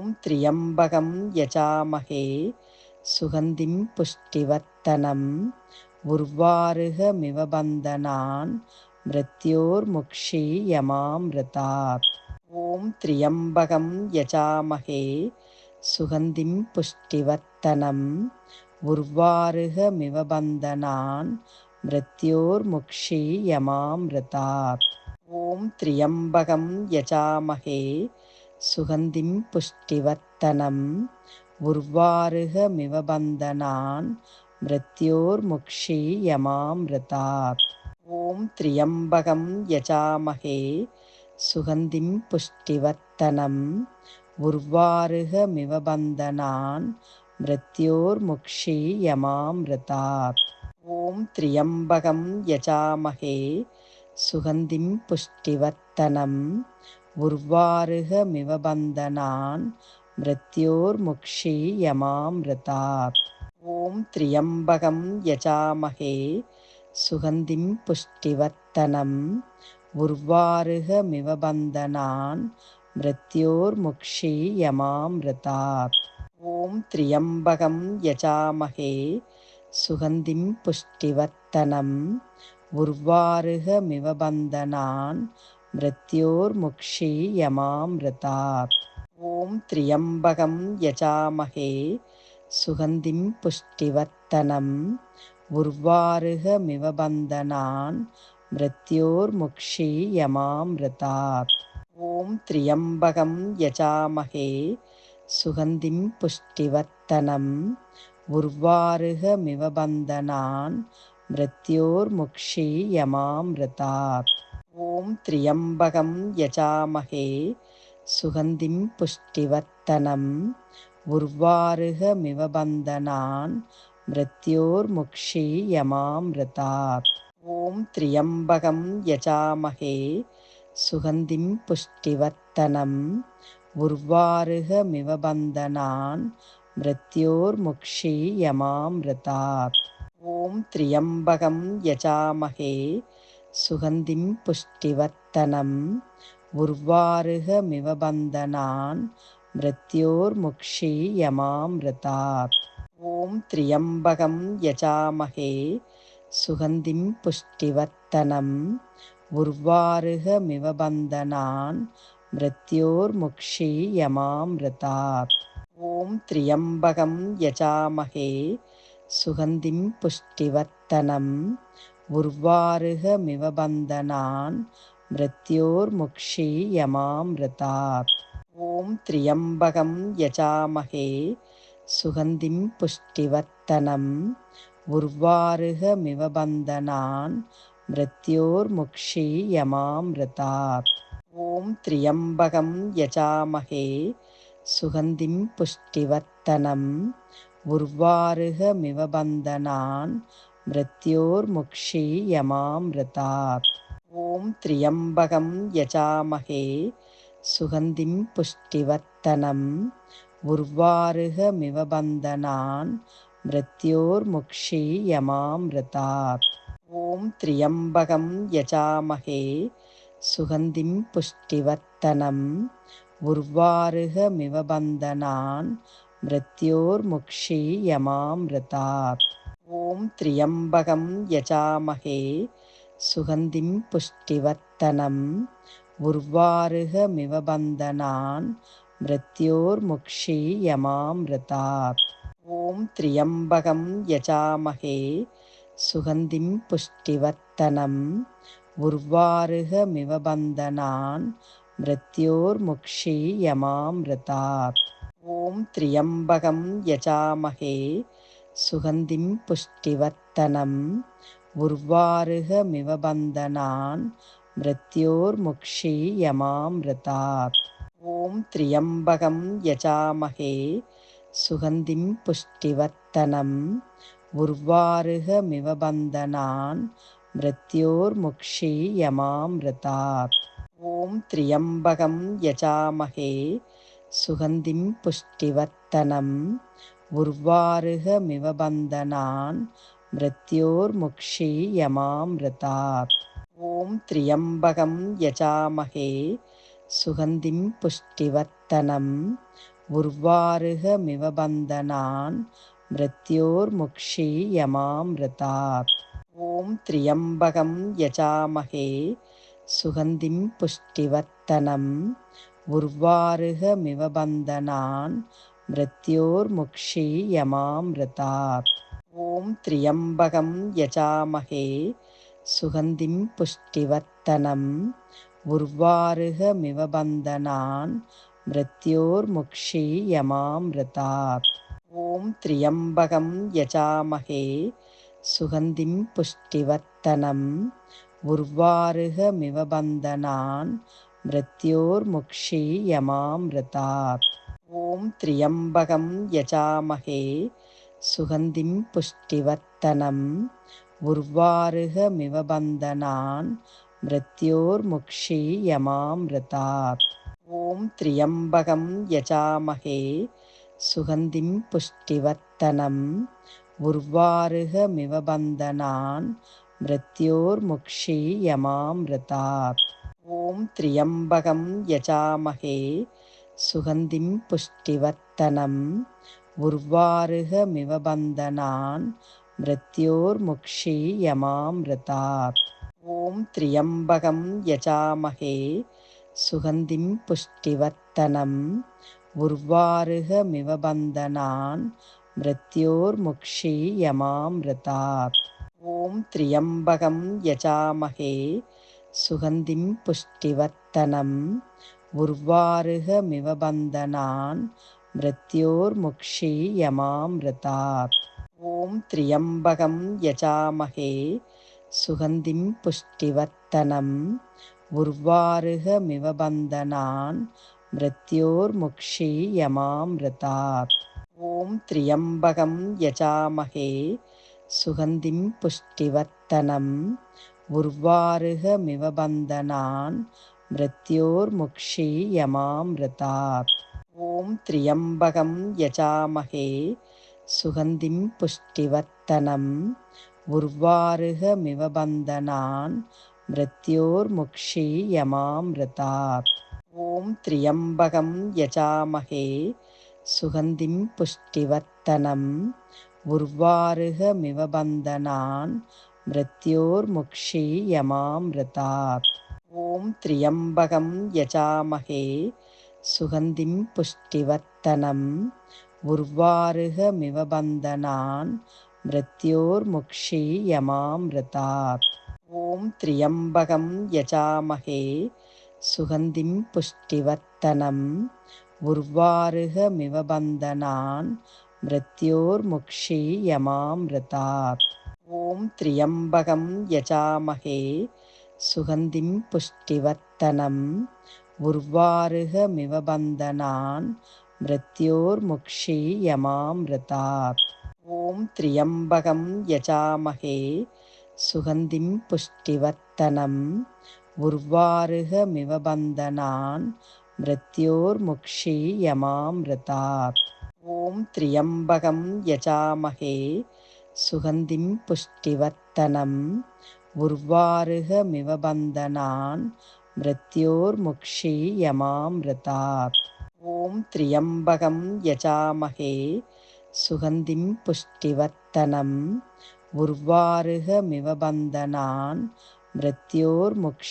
ஓம் திரியம்பகம் யஜாமஹே சுகந்திம் புஷ்டிவர்த்தனம் உர்வாருகமிவ பந்தனான் மிருத்யோர்முக்ஷி யமாம்ருதாத். ஓம் திரியம்பகம் யஜாமஹே சுகந்திம் புஷ்டிவர்த்தனம் உர்வாருகமிவ பந்தனான் மிருத்யோர்முக்ஷி யமாம்ருதாத். ஓம் திரியம்பகம் யஜாமஹே சுகந்திம் புஷ்டிவர்த்தனம் உர்வாருகமிவ பந்தனான் மிருத்யோர்முக்ஷி யமாம்ருதாத். ஓம் திரியம்பகம் யஜாமஹே சுகந்திம் புஷ்டிவர்த்தனம் உர்வாருகமிவ பந்தனான் மிருத்யோர்முக்ஷி யமாம்ருதாத். ஓம் திரியம்பகம் யஜாமஹே சுகந்திம் புஷ்டிவர்த்தனம் உர்வாருகமிவ பந்தனான் மிருத்யோர்முக்ஷி யமாம்ருதாத். ஓம் திரியம்பகம் யஜாமஹே சுகந்திம் புஷ்டிவர்த்தனம் உர்வாருகமிவ பந்தனான் மிருத்யோர்முக்ஷி யமாம்ருதாத். ஓம் திரியம்பகம் யஜாமஹே சுகந்திம் புஷ்டிவர்த்தனம் உர்வாருகமிவ பந்தனான் மிருத்யோர்முக்ஷி யமாம்ருதாத். ஓம் திரியம்பகம் யஜாமஹே சுகந்திம் புஷ்டிவர்த்தனம் உர்வாருகமிவ பந்தனான் மிருத்யோர்முக்ஷி யமாம்ருதாத். ஓம் திரியம்பகம் யஜாமஹே சுகந்திம் புஷ்டிவர்த்தனம் உர்வாருகமிவ பந்தனான் மிருத்யோர்முக்ஷி யமாம்ருதாத். ஓம் திரியம்பகம் யஜாமஹே சுகந்திம் புஷ்டிவர்த்தனம் உர்வாருகமிவ பந்தனான் மிருத்யோர்முக்ஷி யமாம்ருதாத். ஓம் திரியம்பகம் யஜாமஹே சுகந்திம் புஷ்டிவர்த்தனம் உர்வாருகமிவ பந்தனான் மிருத்யோர்முக்ஷி யமாம்ருதாத். ஓம் திரியம்பகம் யஜாமஹே சுகந்திம் புஷ்டிவர்த்தனம் உர்வாருகமிவ பந்தனான் மிருத்யோர்முக்ஷி யமாம்ருதாத். ஓம் திரியம்பகம் யஜாமஹே சுகந்திம் புஷ்டிவர்த்தனம் உர்வாருகமிவ பந்தனான் மிருத்யோர்முக்ஷி யமாம்ருதாத். ஓம் திரியம்பகம் யஜாமஹே சுகந்திம் புஷ்டிவர்த்தனம் உர்வாருகமிவ பந்தனான் மிருத்யோர்முக்ஷி யமாம்ருதாத். ஓம் திரியம்பகம் யஜாமஹே சுகந்திம் புஷ்டிவர்த்தனம் உர்வாருகமிவ பந்தனான் மிருத்யோர்முக்ஷி யமாம்ருதாத். ஓம் திரியம்பகம் யஜாமஹே சுகந்திம் புஷ்டிவர்த்தனம் உர்வாருகமிவ பந்தனான் மிருத்யோர்முக்ஷி யமாம்ருதாத். ஓம் திரியம்பகம் யஜாமஹே சுகந்திம் புஷ்டிவர்த்தனம் உர்வாருகமிவ பந்தனான் மிருத்யோர்முக்ஷி யமாம்ருதாத். ஓம் திரியம்பகம் யஜாமஹே சுகந்திம் புஷ்டிவர்த்தனம் உர்வாருகமிவ பந்தனான் மிருத்யோர்முக்ஷி யமாம்ருதாத். ஓம் திரியம்பகம் யஜாமஹே சுகந்திம் புஷ்டிவர்த்தனம் உர்வாருகமிவ பந்தனான் மிருத்யோர்முக்ஷி யமாம்ருதாத். ஓம் திரியம்பகம் யஜாமஹே சுகந்திம் புஷ்டிவர்த்தனம் உர்வாருகமிவ பந்தனான் மிருத்யோர்முக்ஷி யமாம்ருதாத். ஓம் திரியம்பகம் யஜாமஹே சுகந்திம் புஷ்டிவர்த்தனம் உர்வாருகமிவ பந்தனான் மிருத்யோர்முக்ஷி யமாம்ருதாத். ஓம் திரியம்பகம் யஜாமஹே சுகந்திம் புஷ்டிவர்த்தனம் உர்வாருகமிவ பந்தனான் மிருத்யோர்முக்ஷி யமாம்ருதாத். ஓம் திரியம்பகம் யஜாமஹே சுகந்திம் புஷ்டிவர்த்தனம் உர்வாருகமிவ பந்தனான் மிருத்யோர்முக்ஷி யமாம்ருதாத். ஓம் திரியம்பகம் யஜாமஹே சுகந்திம் புஷ்டிவர்த்தனம் उर्वारुकमिव बन्धनान् मृत्योर्मुक्षीयमामृतात्। ॐ त्र्यम्बकं यजामहे सुगन्धिं पुष्टिवर्धनम् उर्वारुकमिव बन्धनान् मृत्योर्मुक्षीयमामृतात्। ॐ त्र्यम्बकं यजामहे सुगन्धिं पुष्टिवर्धनम् उर्वारुकमिव बन्धनान् मृत्योर्मुक्षीयमामृतात्। ॐ त्र्यम्बकं यजामहे सुगन्धिं पुष्टिवर्धनम् उर्वारुकमिव बन्धनान् मृत्योर्मुक्षीयमामृतात्। ॐ त्र्यम्बकं यजामहे सुगन्धिं पुष्टिवर्धनम् उर्वारुकमिव बन्धनान् मृत्योर्मुक्षीयमामृतात्। ॐ त्र्यम्बकं यजामहे सुगन्धिं पुष्टिवर्धनम् उर्वारुकमिव बन्धनान् मृत्योर्मुक्षीयमामृतात्। ॐ त्र्यम्बकं यजामहे सुगन्धिं पुष्टिवर्धनम् उर्वारुकमिव बन्धनान् मृत्योर्मुक्षीयमामृतात्। ॐ त्र्यम्बकं यजामहे सुगन्धिं पुष्टिवर्धनम् उर्वारुकमिव बन्धनान् मृत्योर्मुक्षीयमामृतात्। ॐ त्र्यम्बकं यजामहे सुगन्धिं पुष्टिवर्धनम् उर्वारुकमिव बन्धनान् मृत्योर्मुक्षीयमामृतात्। ॐ त्र्यम्बकं यजामहे सुगन्धिं पुष्टिवर्धनम् उर्वारुकमिव बन्धनान् मृत्योर्मुक्षीयमामृतात्। ॐ त्र्यम्बकं यजामहे सुगन्धिं पुष्टिवर्धनम् उर्वारुकमिव बन्धनान् मृत्योर्मुक्षीयमामृतात्। ॐ त्र्यम्बकं यजामहे सुगन्धिं पुष्टिवर्धनम् उर्वारुकमिव बन्धनान् मृत्योर्मुक्षीयमामृतात्। ॐ त्र्यम्बकं यजामहे सुगन्धिं पुष्टिवर्धनम् उर्वारुकमिव बन्धनान् मृत्योर्मुक्षीयमामृतात्। ॐ त्र्यम्बकं यजामहे सुगन्धिं पुष्टिवर्धनम् उर्वारुकमिव बन्धनान् मृत्योर्मुक्षीयमामृतात्। ॐ त्र्यम्बकं यजामहे सुगन्धिं पुष्टिवर्धनम् उर्वारुकमिव बन्धनान् मृत्योर्मुक्षीयमामृतात्। ॐ त्र्यम्बकं यजामहे सुगन्धिं पुष्टिवर्धनम् उर्वारुकमिव बन्धनान् मृत्योर्मुक्षीयमामृतात्। ॐ त्र्यम्बकं यजामहे सुगन्धिं पुष्टिवर्धनम् उर्वारुकमिव बन्धनान् मृत्योर्मुक्षीयमामृतात्। ॐ त्र्यम्बकं यजामहे सुगन्धिं पुष्टिवर्धनम् उर्वारुकमिव बन्धनान् मृत्योर्मुक्षीयमामृतात्। ॐ त्र्यम्बकं यजामहे सुगन्धिं पुष्टिवर्धनम् उर्वारुकमिव बन्धनान्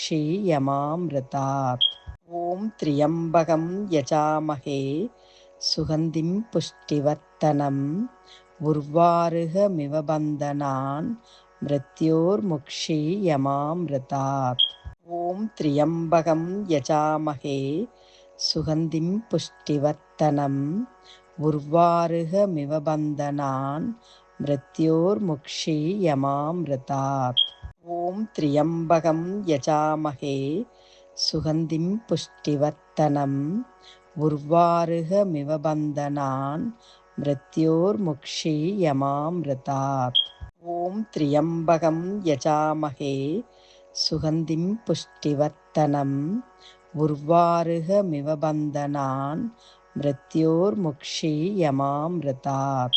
मृत्योर्मुक्षीयमामृतात्। ॐ त्र्यम्बकं यजामहे सुगन्धिं पुष्टिवर्धनम् उर्वारुकमिव बन्धनान् मृत्योर्मुक्षीयमामृतात्। ॐ त्र्यम्बकं यजामहे सुगन्धिं पुष्टिवर्धनम् उर्वारुकमिव बन्धनान् मृत्योर्मुक्षीयमामृतात्। ॐ त्र्यम्बकं यजामहे सुगन्धिं पुष्टिवर्धनम् उर्वारुकमिव बन्धनान् मृत्योर्मुक्षीयमामृतात्। ॐ त्र्यम्बकं यजामहे सुगन्धिं पुष्टिवर्धनम् उर्वारुकमिव बन्धनान् मृत्योर्मुक्षीयमामृतात्।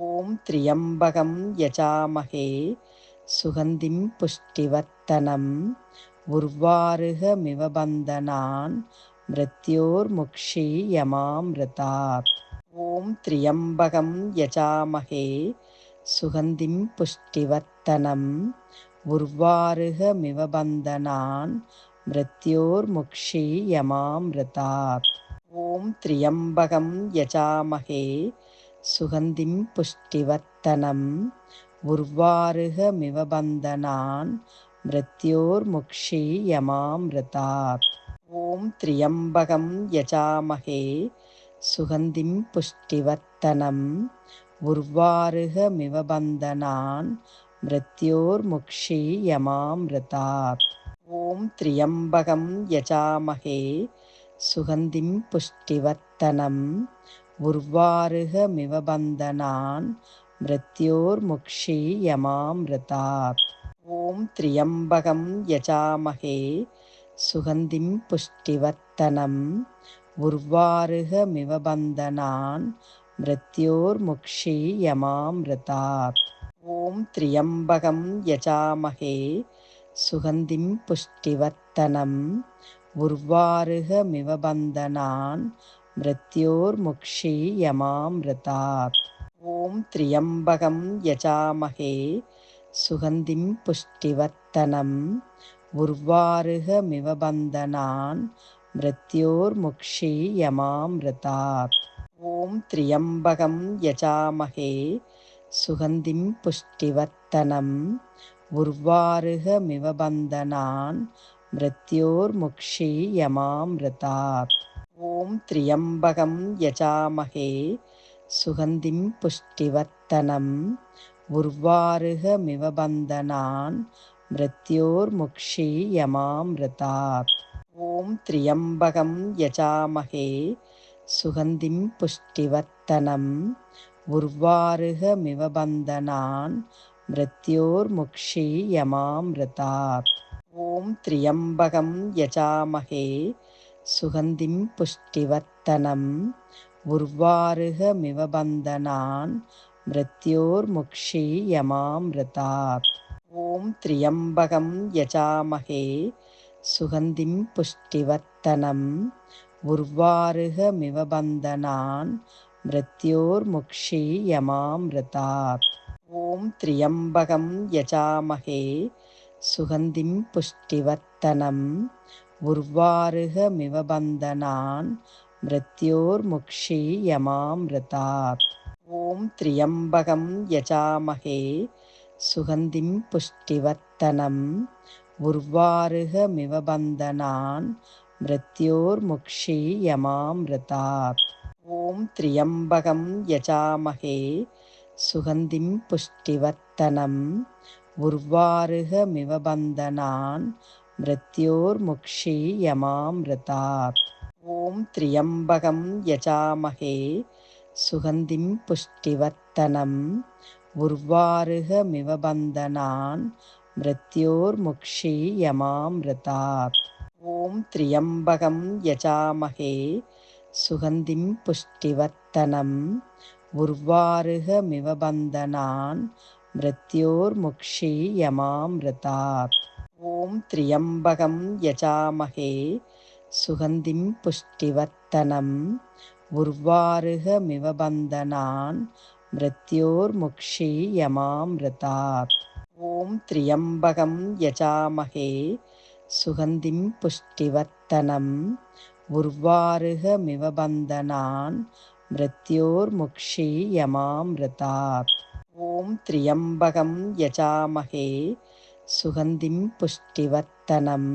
ॐ त्र्यम्बकं यजामहे सुगन्धिं पुष्टिवर्धनम् उर्वारुकमिव बन्धनान् मृत्योर्मुक्षीयमामृतात्। ॐ त्र्यम्बकं यजामहे सुगन्धिं पुष्टिवर्धनम् उर्वारुकमिव बन्धनान् मृत्योर्मुक्षीयमामृतात्। ॐ त्र्यम्बकं यजामहे सुगन्धिं पुष्टिवर्धनम् उर्वारुकमिव बन्धनान् मृत्योर्मुक्षीयमामृतात्। ॐ त्र्यम्बकं यजामहे सुगन्धिं पुष्टिवर्धनम् उर्वारुकमिव बन्धनान् मृत्योर्मुक्षीयमामृतात्। ॐ त्र्यम्बकं यजामहे सुगन्धिं पुष्टिवर्धनम् उर्वारुकमिव बन्धनान् मृत्योर्मुक्षीयमामृतात्। ॐ त्र्यम्बकं यजामहे सुगन्धिं पुष्टिवर्धनम् उर्वारुकमिव बन्धनान् मृत्योर्मुक्षीयमामृतात्। ॐ त्र्यम्बकं यजामहे सुगन्धिं पुष्टिवर्धनम् उर्वारुकमिव बन्धनान् मृत्योर्मुक्षीयमामृतात्। ॐ त्र्यम्बकं यजामहे सुगन्धिं पुष्टिवर्धनम् उर्वारुकमिव बन्धनान् मृत्योर्मुक्षीयमामृतात्। ॐ त्र्यम्बकं यजामहे सुगन्धिं पुष्टिवर्धनम् उर्वारुकमिव बन्धनान् मृत्योर्मुक्षीयमामृतात्। ॐ त्र्यम्बकं यजामहे सुगन्धिं पुष्टिवर्धनम् उर्वारुकमिव बन्धनान् मृत्योर्मुक्षीयमामृतात्। ॐ त्र्यम्बकं यजामहे सुगन्धिं पुष्टिवर्धनम् उर्वारुकमिव बन्धनान् मृत्योर्मुक्षीयमामृतात्। ॐ त्र्यम्बकं यजामहे सुगन्धिं पुष्टिवर्धनम् उर्वारुकमिव बन्धनान् मृत्योर्मुक्षीयमामृतात्। ॐ त्र्यम्बकं यजामहे सुगन्धिं पुष्टिवर्धनम् उर्वारुकमिव बन्धनान् मृत्योर्मुक्षीयमामृतात्। ॐ त्र्यम्बकं यजामहे सुगन्धिं पुष्टिवर्धनम् उर्वारुकमिव बन्धनान् मृत्योर्मुक्षीयमामृतात्। ॐ त्र्यम्बकं यजामहे सुगन्धिं पुष्टिवर्धनम् उर्वारुकमिव बन्धनान् मृत्योर्मुक्षीयमामृतात्। ॐ त्र्यम्बकं यजामहे सुगन्धिं पुष्टिवर्धनम् उर्वारुकमिव बन्धनान् मृत्योर्मुक्षीयमामृतात्। ॐ त्र्यम्बकं यजामहे सुगन्धिं पुष्टिवर्धनम् उर्वारुकमिव बन्धनान् मृत्योर्मुक्षीयमामृतात्। ॐ त्र्यम्बकं यजामहे सुगन्धिं पुष्टिवर्धनम् उर्वारुकमिव बन्धनान् मृत्योर्मुक्षीयमामृतात्। ॐ त्र्यम्बकं यजामहे सुगन्धिं पुष्टिवर्धनम् उर्वारुकमिव बन्धनान् मृत्योर्मुक्षीयमामृतात्। ॐ त्र्यम्बकं यजामहे सुगन्धिं पुष्टिवर्धनम् उर्वारुकमिव बन्धनान् मृत्योर्मुक्षीयमामृतात्। ॐ त्र्यम्बकं यजामहे सुगन्धिं पुष्टिवर्धनम्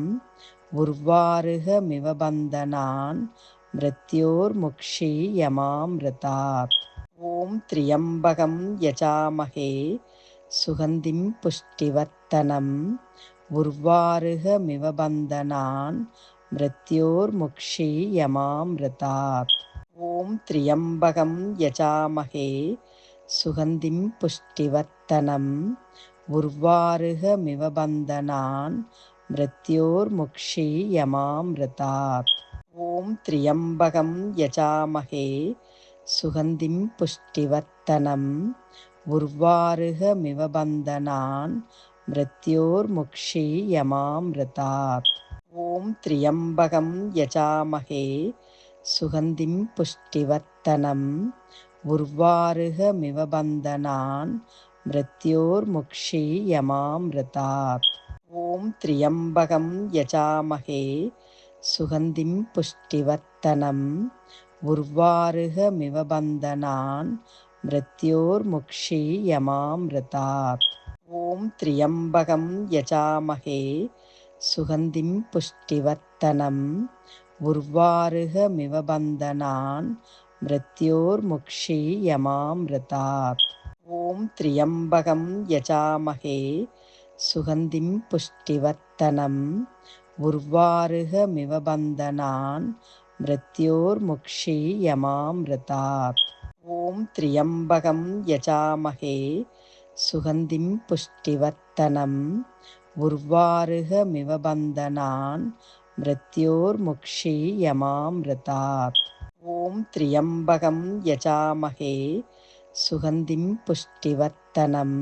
उर्वारुकमिव बन्धनान् मृत्योर्मुक्षीयमामृतात्। ॐ त्र्यम्बकं यजामहे सुगन्धिं पुष्टिवर्धनम् उर्वारुकमिव बन्धनान् मृत्योर्मुक्षीयमामृतात्। ॐ त्र्यम्बकं यजामहे सुगन्धिं पुष्टिवर्धनम् उर्वारुकमिव बन्धनान् मृत्योर्मुक्षीयमामृतात्। ॐ त्र्यम्बकं यजामहे सुगन्धिं पुष्टिवर्धनम् उर्वारुकमिव बन्धनान् मृत्योर्मुक्षीयमामृतात्। ॐ त्र्यम्बकं यजामहे सुगन्धिं पुष्टिवर्धनम् उर्वारुकमिव बन्धनान् मृत्योर्मुक्षीयमामृतात्। ॐ त्र्यम्बकं यजामहे सुगन्धिं पुष्टिवर्धनम् उर्वारुकमिव बन्धनान् मृत्योर्मुक्षीयमामृतात्। ॐ त्र्यम्बकं यजामहे सुगन्धिं पुष्टिवर्धनम् उर्वारुकमिव बन्धनान् मृत्योर्मुक्षीयमामृतात्। ॐ त्र्यम्बकं यजामहे सुगन्धिं पुष्टिवर्धनम् उर्वारुकमिव बन्धनान् मृत्योर्मुक्षीयमामृतात्। ॐ त्र्यम्बकं यजामहे सुगन्धिं पुष्टिवर्धनम् उर्वारुकमिव बन्धनान् मृत्योर्मुक्षीयमामृतात्। ॐ त्र्यम्बकं यजामहे सुगन्धिं पुष्टिवर्धनम्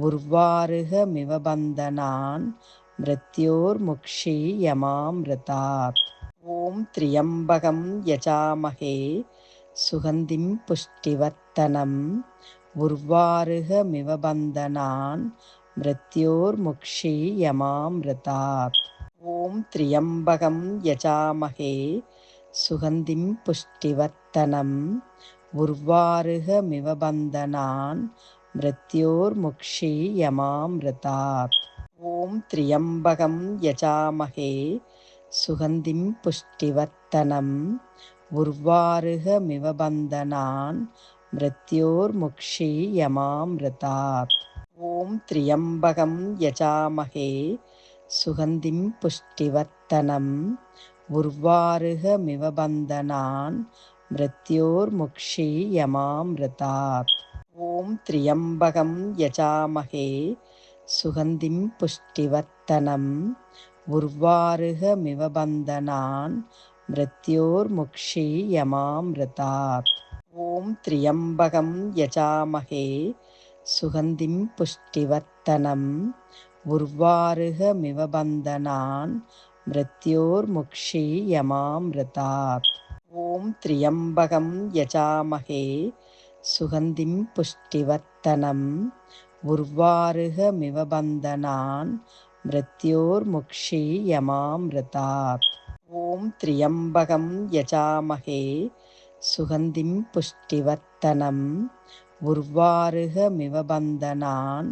उर्वारुकमिव बन्धनान् मृत्योर्मुक्षीयमामृतात्। ॐ त्र्यम्बकं यजामहे सुगन्धिं पुष्टिवर्धनम् उर्वारुकमिव बन्धनान् मृत्योर्मुक्षीयमामृतात्। ॐ त्र्यम्बकं यजामहे सुगन्धिं पुष्टिवर्धनम् उर्वारुकमिव बन्धनान् मृत्योर्मुक्षीयमामृतात्। ॐ त्र्यम्बकं यजामहे सुगन्धिं पुष्टिवर्धनम् उर्वारुकमिव बन्धनान् मृत्योर्मुक्षीयमामृतात्। ॐ त्र्यम्बकं यजामहे सुगन्धिं पुष्टिवर्धनम् उर्वारुकमिव बन्धनान् मृत्योर्मुक्षीयमामृतात्। ॐ त्र्यम्बकं यजामहे सुगन्धिं पुष्टिवर्धनम् उर्वारुकमिव बन्धनान् मृत्योर्मुक्षीयमामृतात्। ॐ त्र्यम्बकं यजामहे सुगन्धिं पुष्टिवर्धनम् उर्वारुकमिव बन्धनान् मृत्योर्मुक्षीयमामृतात्। ॐ त्र्यम्बकं यजामहे सुगन्धिं पुष्टिवर्धनम् उर्वारुकमिव बन्धनान् मृत्योर्मुक्षीयमामृतात्। ॐ त्र्यम्बकं यजामहे सुगन्धिं पुष्टिवर्धनम् उर्वारुकमिव बन्धनान्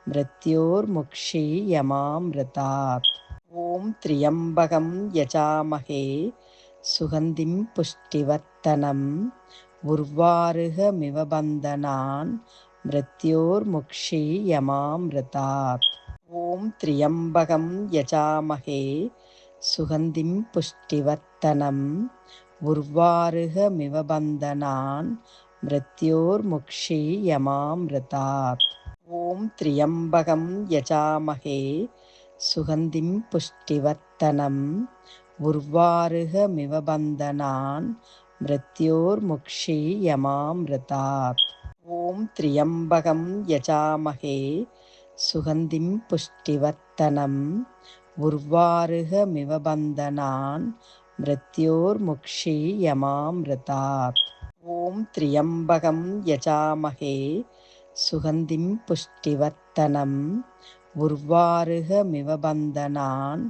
मृत्योर्मुक्षीयमामृतात्। ॐ त्र्यम्बकं यजामहे सुगन्धिं पुष्टिवर्धनम् उर्वारुकमिव बन्धनान् मृत्योर्मुक्षीयमामृतात्। ॐ त्र्यम्बकं यजामहे सुगन्धिं पुष्टिवर्धनम् उर्वारुकमिव बन्धनान् मृत्योर्मुक्षीयमामृतात्। ॐ त्र्यम्बकं यजामहे सुगन्धिं पुष्टिवर्धनम् उर्वारुकमिव बन्धनान् मृत्योर्मुक्षीयमामृतात्। ॐ त्र्यम्बकं यजामहे सुगन्धिं पुष्टिवर्धनम् उर्वारुकमिव बन्धनान् मृत्योर्मुक्षीयमामृतात्। ॐ त्र्यम्बकं यजामहे सुगन्धिं पुष्टिवर्धनम् उर्वारुकमिव बन्धनान्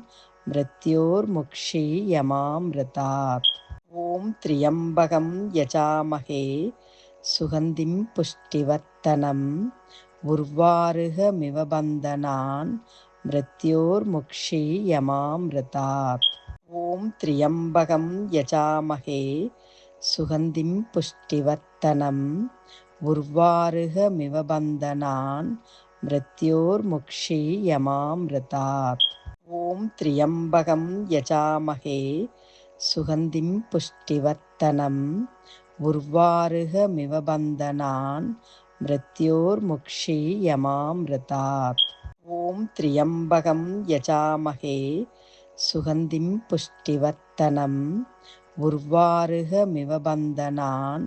मृत्योर्मुक्षीयमामृतात्। ॐ त्र्यम्बकं यजामहे सुगन्धिं पुष्टिवर्धनम् उर्वारुकमिव बन्धनान् मृत्योर्मुक्षीयमामृतात्। ॐ त्र्यम्बकं यजामहे सुगन्धिं पुष्टिवर्धनम् उर्वारुकमिव बन्धनान् मृत्योर्मुक्षीयमामृतात्। ॐ त्र्यम्बकं यजामहे सुगन्धिं पुष्टिवर्धनम् उर्वारुकमिव बन्धनान् मृत्योर्मुक्षीयमामृतात्। ॐ त्र्यम्बकं यजामहे सुगन्धिं पुष्टिवर्धनम् उर्वारुकमिव बन्धनान्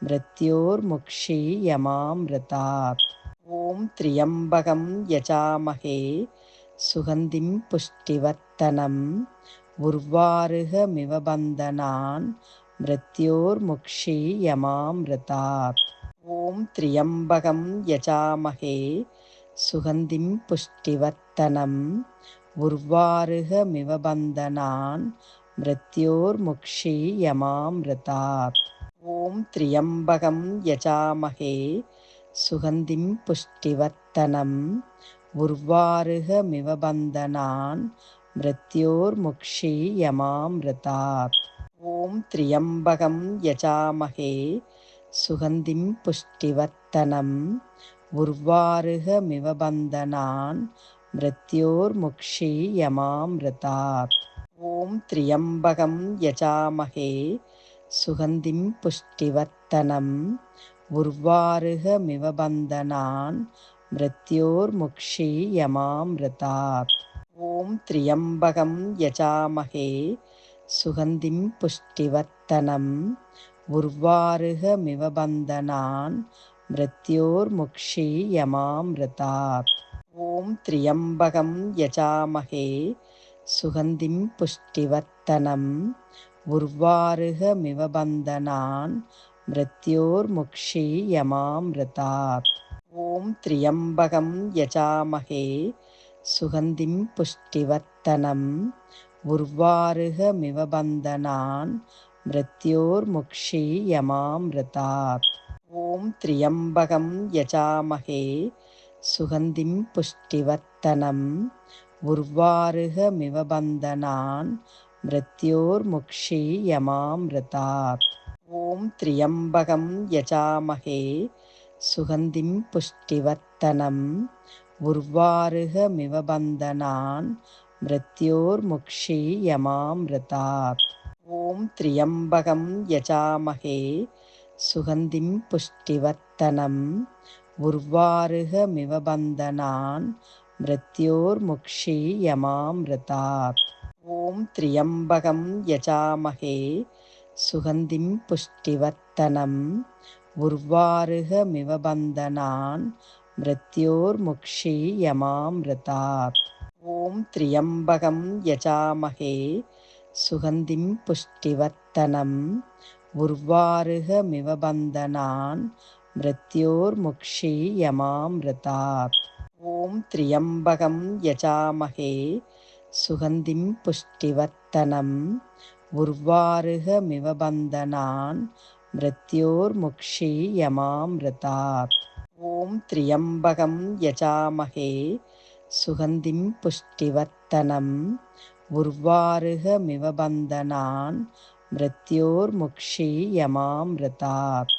मृत्योर्मुक्षीयमामृतात्। ॐ त्र्यम्बकं यजामहे सुगन्धिं पुष्टिवर्धनम् पुष्टिवर्तनम् उर्वारुकमिव बन्धनान् मृत्योर्मुक्षीयमामृतात्। ॐ त्र्यम्बकं यजामहे सुगन्धिं पुष्टिवर्तनम् उर्वारुकमिव बन्धनान् मृत्योर्मुक्षीयमामृतात्। ॐ त्र्यम्बकं यजामहे सुगन्धिं पुष्टिवर्तनम् उर्वारुकमिव बन्धनान् मृत्योर्मुक्षीयमामृतात्। ॐ त्र्यम्बकं यजामहे सुगन्धिं पुष्टिवर्तनम् उर्वारुकमिव बन्धनान् मृत्योर्मुक्षीयमामृतात्। ॐ त्र्यम्बकं यजामहे सुगन्धिं पुष्टिवर्तनम् उर्वारुकमिव बन्धनान् मृत्योर्मुक्षीयमामृतात्। ॐ त्र्यम्बकं यजामहे सुगन्धिं पुष्टिवर्तनम् उर्वारुकमिव बन्धनान् मृत्योर्मुक्षीयमामृतात्। ॐ त्र्यम्बकं यजामहे सुगन्धिं पुष्टिवर्तनम् उर्वारुकमिव बन्धनान् मृत्योर्मुक्षीयमामृतात्। ॐ त्र्यम्बकं यजामहे सुगन्धिं पुष्टिवर्तनम् उर्वारुकमिव बन्धनान् मृत्योर्मुक्षीयमामृतात्। ॐ त्र्यम्बकं यजामहे सुगन्धिं पुष्टिवर्तनम् उर्वारुकमिव बन्धनान् मृत्योर्मुक्षीयमामृतात्। ॐ त्र्यम्बकं यजामहे सुगन्धिं पुष्टिवर्तनम् उर्वारुकमिव बन्धनान् मृत्योर्मुक्षीयमामृतात्। ॐ त्र्यम्बकं यजामहे सुगन्धिं पुष्टिवर्तनम् उर्वारुकमिव बन्धनान् मृत्योर्मुक्षीयमामृतात्। ॐ त्र्यम्बकं यजामहे सुगन्धिं पुष्टिवर्तनम् उर्वारुकमिव बन्धनान् मृत्योर्मुक्षीयमामृतात्। ॐ त्र्यम्बकं यजामहे सुगन्धिं पुष्टिवर्तनम् उर्वारुकमिव बन्धनान् मृत्योर्मुक्षीयमामृतात्। ॐ त्र्यम्बकं यजामहे सुगन्धिं पुष्टिवर्तनम् उर्वारुकमिव बन्धनान् मृत्योर्मुक्षीयमामृतात्। ॐ त्र्यम्बकं यजामहे सुगन्धिं पुष्टिवर्तनम् उर्वारुकमिव बन्धनान् मृत्योर्मुक्षीयमामृतात्।